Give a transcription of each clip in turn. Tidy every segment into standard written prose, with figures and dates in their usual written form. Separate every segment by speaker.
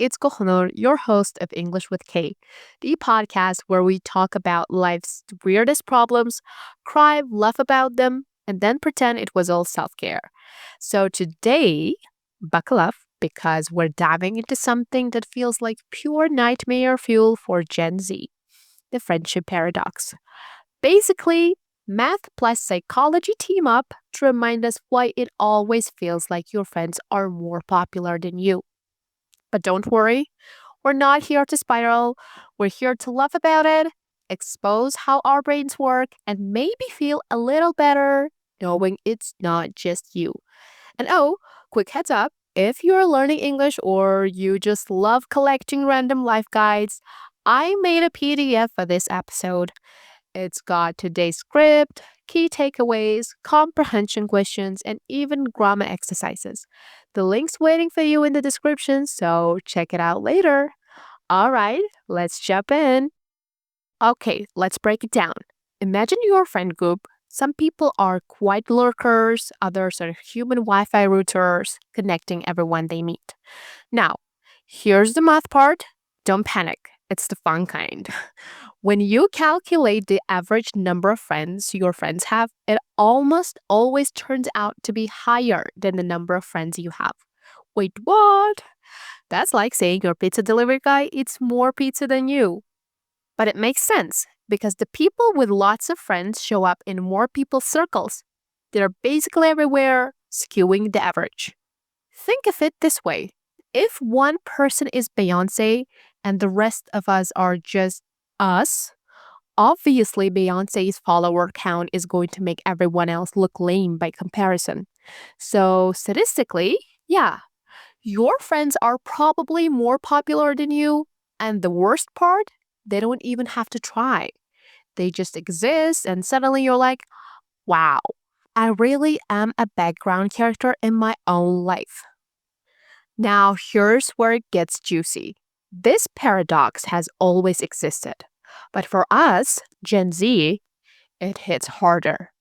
Speaker 1: it's Kohonor, your host of English with Kay, the podcast where we talk about life's weirdest problems, cry, laugh about them, and then pretend it was all self care. So today, buckle up because we're diving into something that feels like pure nightmare fuel for Gen Z, the friendship paradox. Basically, math plus psychology team up to remind us why it always feels like your friends are more popular than you. But don't worry, we're not here to spiral. We're here to laugh about it, expose how our brains work, and maybe feel a little better knowing it's not just you. And oh, quick heads up, if you're learning English or you just love collecting random life guides, I made a PDF for this episode. It's got today's script, key takeaways, comprehension questions, and even grammar exercises. The link's waiting for you in the description, so check it out later. All right, let's jump in. Okay, let's break it down. Imagine your friend group. Some people are quiet lurkers, others are human Wi Fi routers, connecting everyone they meet. Now, here's the math part. Don't panic, it's the fun kind. When you calculate the average number of friends your friends have, it almost always turns out to be higher than the number of friends you have. Wait, what? That's like saying your pizza delivery guy eats more pizza than you. But it makes sense because the people with lots of friends show up in more people's circles. They're basically everywhere, skewing the average. Think of it this way. If one person is Beyonce and the rest of us are just us, obviously Beyonce's follower count is going to make everyone else look lame by comparison. So, statistically, yeah, your friends are probably more popular than you. And the worst part, they don't even have to try. They just exist, and suddenly you're like, wow, I really am a background character in my own life. Now, here's where it gets juicy. This paradox has always existed. But for us, Gen Z, it hits harder.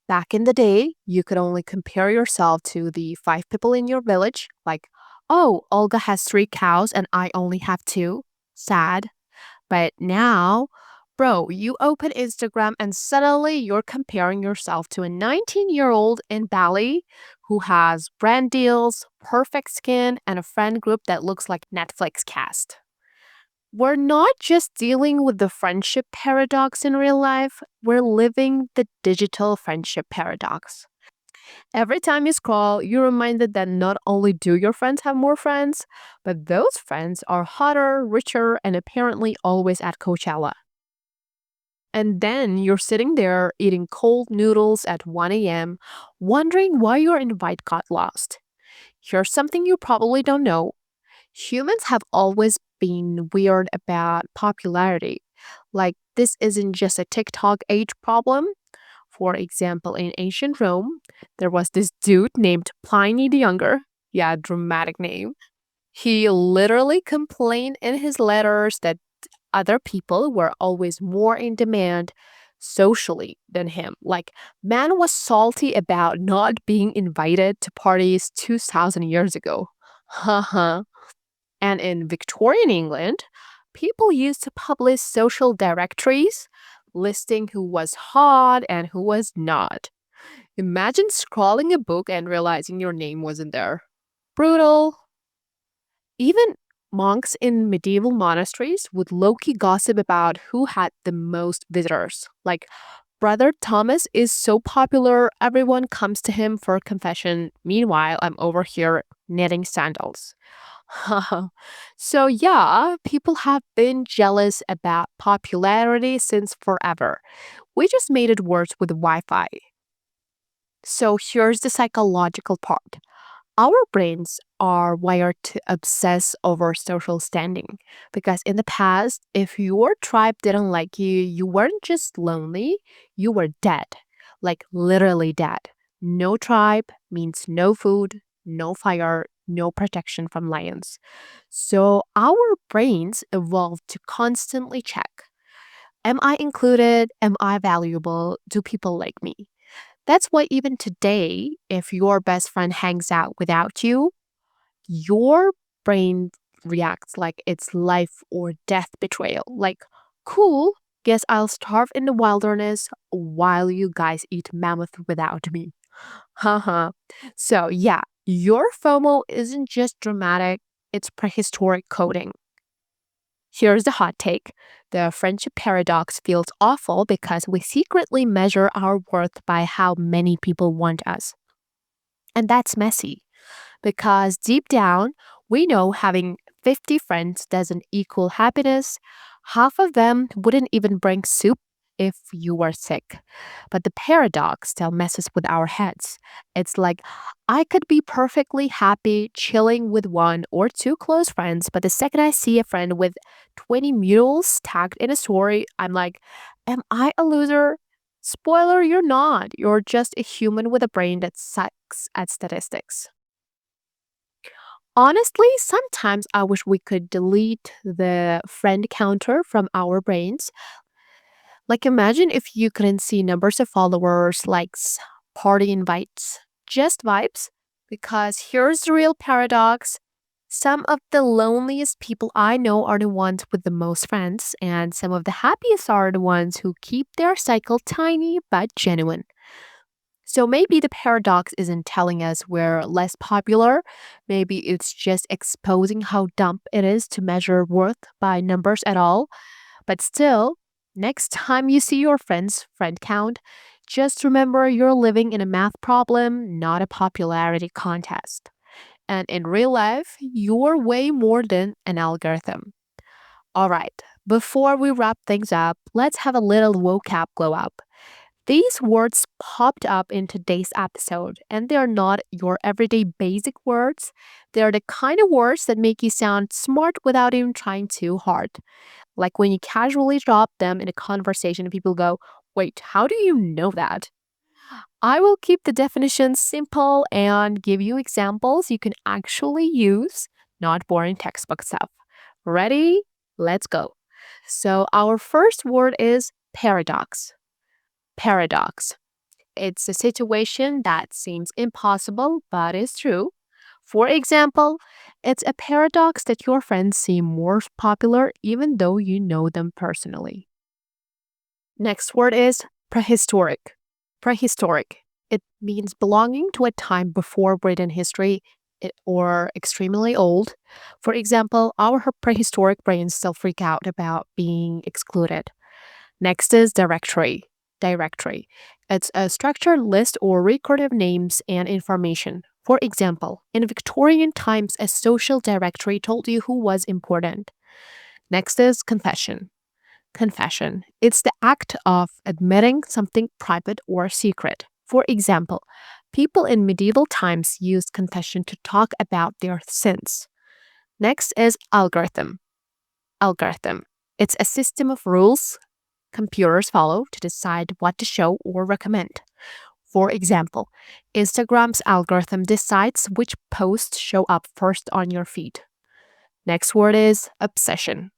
Speaker 1: Back in the day, you could only compare yourself to the five people in your village, like, oh, Olga has three cows and I only have two. Sad. But now, bro, you open Instagram and suddenly you're comparing yourself to a 19-year-old in Bali who has brand deals, perfect skin, and a friend group that looks like Netflix cast. We're not just dealing with the friendship paradox in real life, we're living the digital friendship paradox. Every time you scroll, you're reminded that not only do your friends have more friends, but those friends are hotter, richer, and apparently always at Coachella. And then you're sitting there eating cold noodles at 1 a.m., wondering why your invite got lost. Here's something you probably don't know. Humans have always been weird about popularity. Like, this isn't just a TikTok age problem. For example, in ancient Rome, there was this dude named Pliny the Younger. Yeah, dramatic name. He literally complained in his letters that other people were always more in demand socially than him. Like, man was salty about not being invited to parties 2,000 years ago. Haha. And in Victorian England, people used to publish social directories listing who was hot and who was not. Imagine scrolling a book and realizing your name wasn't there. Brutal. Even monks in medieval monasteries would low-key gossip about who had the most visitors. Like, Brother Thomas is so popular, everyone comes to him for confession. Meanwhile, I'm over here knitting sandals. So, yeah, people have been jealous about popularity since forever. We just made it worse with Wi Fi. So, here's the psychological part. Our brains are wired to obsess over social standing because in the past, if your tribe didn't like you, you weren't just lonely, you were dead. Like literally dead. No tribe means no food, no fire, no protection from lions. So our brains evolved to constantly check. Am I included? Am I valuable? Do people like me? That's why even today, if your best friend hangs out without you, your brain reacts like it's life or death betrayal. Like, cool, guess I'll starve in the wilderness while you guys eat mammoth without me. Haha. So, yeah, your FOMO isn't just dramatic, it's prehistoric coding. Here's the hot take. The friendship paradox feels awful because we secretly measure our worth by how many people want us. And that's messy because deep down, we know having 50 friends doesn't equal happiness. Half of them wouldn't even bring soup if you were sick. But the paradox still messes with our heads. It's like, I could be perfectly happy chilling with one or two close friends, but the second I see a friend with 20 mules tagged in a story, I'm like, am I a loser? Spoiler, you're not. You're just a human with a brain that sucks at statistics. Honestly, sometimes I wish we could delete the friend counter from our brains. Like, imagine if you couldn't see numbers of followers, likes, party invites, just vibes. Because here's the real paradox. Some of the loneliest people I know are the ones with the most friends, and some of the happiest are the ones who keep their cycle tiny but genuine. So maybe the paradox isn't telling us we're less popular. Maybe it's just exposing how dumb it is to measure worth by numbers at all. But still, next time you see your friend's friend count, just remember you're living in a math problem, not a popularity contest. And in real life, you're way more than an algorithm. All right, before we wrap things up, let's have a little vocab glow up. These words popped up in today's episode, and they are not your everyday basic words. They are the kind of words that make you sound smart without even trying too hard. Like when you casually drop them in a conversation and people go, wait, how do you know that? I will keep the definitions simple and give you examples you can actually use, not boring textbook stuff. Ready? Let's go. So, our first word is paradox. Paradox. It's a situation that seems impossible but is true. For example, it's a paradox that your friends seem more popular even though you know them personally. Next word is prehistoric. Prehistoric. It means belonging to a time before Britain history or extremely old. For example, our prehistoric brains still freak out about being excluded. Next is directory. Directory. It's a structured list or record of names and information. For example, in Victorian times, a social directory told you who was important. Next is confession. Confession. It's the act of admitting something private or secret. For example, people in medieval times used confession to talk about their sins. Next is algorithm. Algorithm. It's a system of rules computers follow to decide what to show or recommend. For example, Instagram's algorithm decides which posts show up first on your feed. Next word is obsession.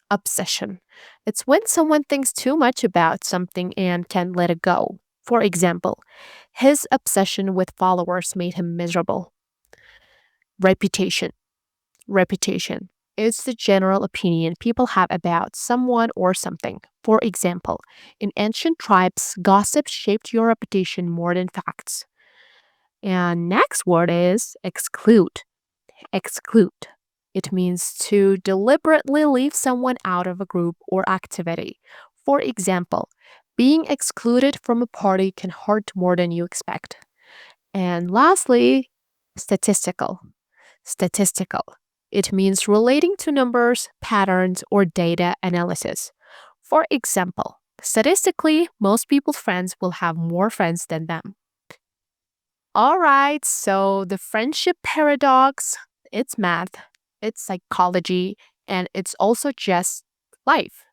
Speaker 1: Obsession. It's when someone thinks too much about something and can't let it go. For example, his obsession with followers made him miserable. Reputation. Reputation. It's the general opinion people have about someone or something. For example, in ancient tribes, gossip shaped your reputation more than facts. And next word is exclude. Exclude. It means to deliberately leave someone out of a group or activity. For example, being excluded from a party can hurt more than you expect. And lastly, statistical. Statistical. It means relating to numbers, patterns, or data analysis. For example, statistically, most people's friends will have more friends than them. All right, so the friendship paradox, it's math, it's psychology, and it's also just life.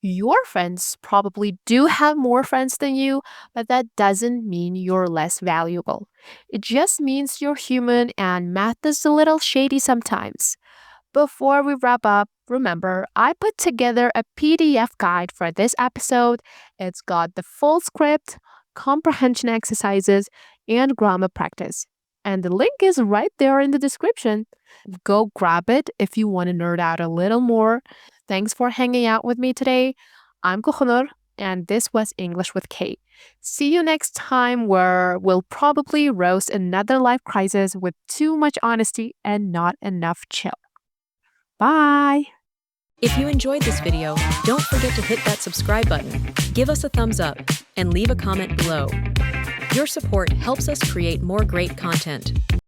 Speaker 1: Your friends probably do have more friends than you, but that doesn't mean you're less valuable. It just means you're human and math is a little shady sometimes. Before we wrap up, remember, I put together a PDF guide for this episode. It's got the full script, comprehension exercises, and grammar practice. and the link is right there in the description. Go grab it if you want to nerd out a little more. Thanks for hanging out with me today. I'm Kuhnur, and this was English with Kate. See you next time, where we'll probably roast another life crisis with too much honesty and not enough chill. Bye!
Speaker 2: If you enjoyed this video, don't forget to hit that subscribe button, give us a thumbs up, and leave a comment below. Your support helps us create more great content.